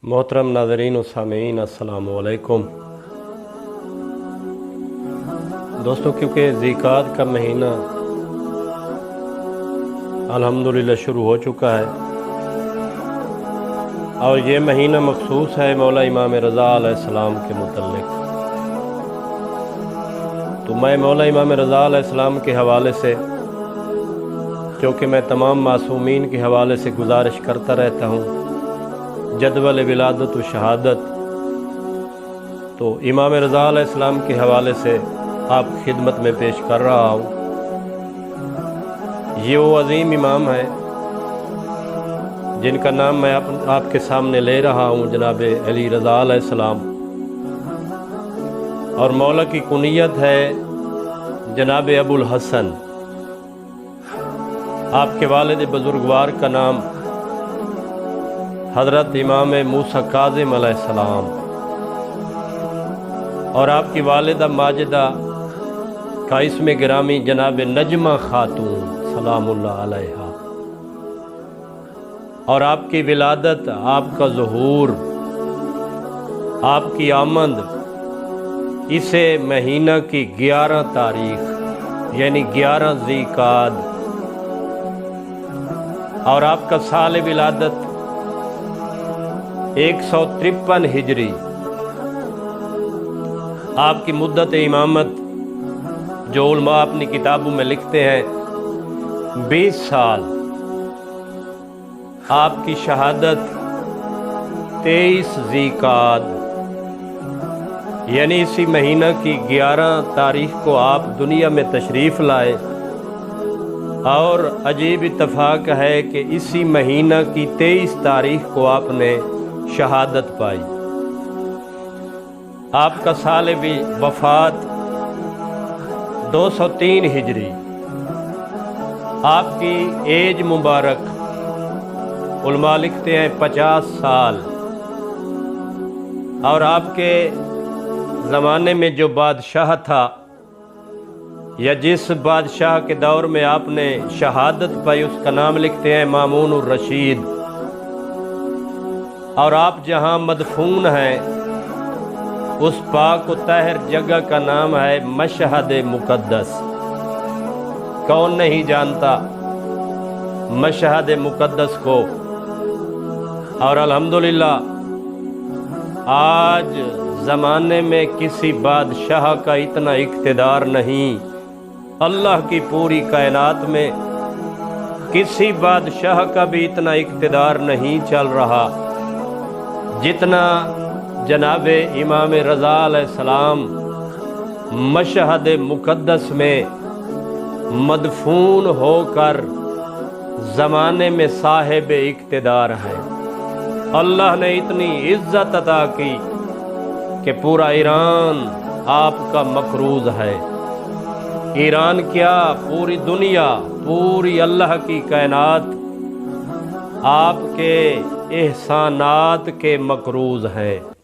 मोहतरम नाज़रीन व सामीन अस्सलामु अलैकुम। दोस्तों, क्योंकि ज़िकात का महीना अल्हम्दुलिल्लाह शुरू हो चुका है और ये महीना मखसूस है मौला इमाम रज़ा अलैहिस्सलाम के मुतल्लिक़। तो मैं मौला इमाम रज़ा अलैहिस्सलाम के हवाले से, क्योंकि मैं तमाम मासूमीन के हवाले से गुजारिश करता रहता हूँ, जदवल विलादत व शहादत, तो इमाम रज़ा अलैहिस्सलाम के हवाले से आप खिदमत में पेश कर रहा हूँ। ये वो अजीम इमाम है जिनका नाम मैं आपके सामने ले रहा हूँ, जनाब अली रज़ा अलैहिस्सलाम, और मौला की कुनियत है जनाब अबुल हसन। आपके वालिद बुजुर्गवार का नाम हज़रत इमाम मूसा काज़िम अलैहिस्सलाम और आपकी वालिदा माजिदा का इसम गिरामी जनाब नजमा खातून सलामुल्लाह अलैहा, और आपकी विलादत, आपका ज़ुहूर, आपकी आमद इसे महीना की 11 तारीख यानी 11 ज़िकात, और आपका साल विलादत 153 हिजरी। आपकी मुद्दत इमामत जो उलमा अपनी किताबों में लिखते हैं 20 साल। आपकी शहादत 23 ज़िकात यानी इसी महीना की 11 तारीख को आप दुनिया में तशरीफ़ लाए, और अजीब इत्तफाक है कि इसी महीना की 23 तारीख को आपने शहादत पाई। आपका साल भी वफ़ात 203 हिजरी। आपकी एज मुबारक उलमा लिखते हैं 50 साल, और आपके ज़माने में जो बादशाह था या जिस बादशाह के दौर में आपने शहादत पाई उसका नाम लिखते हैं मामून उर रशीद, और आप जहाँ मदफून हैं उस पाक व ताहिर जगह का नाम है मशहद मुक़द्दस। कौन नहीं जानता मशहद मुक़द्दस को। और अल्हम्दुलिल्लाह आज ज़माने में किसी बादशाह का इतना इक़्तिदार नहीं, अल्लाह की पूरी कायनात में किसी बादशाह का भी इतना इक़्तिदार नहीं चल रहा जितना जनाब इमाम रज़ा अलैहिस्सलाम मशहद मुक़द्दस में मदफून होकर ज़माने में साहिब इक़्तिदार है। अल्लाह ने इतनी इज़्ज़त अता की कि पूरा ईरान आपका मकरूज़ है। ईरान क्या, पूरी दुनिया, पूरी अल्लाह की कायनात आपके एहसानात के मकरूज़ है।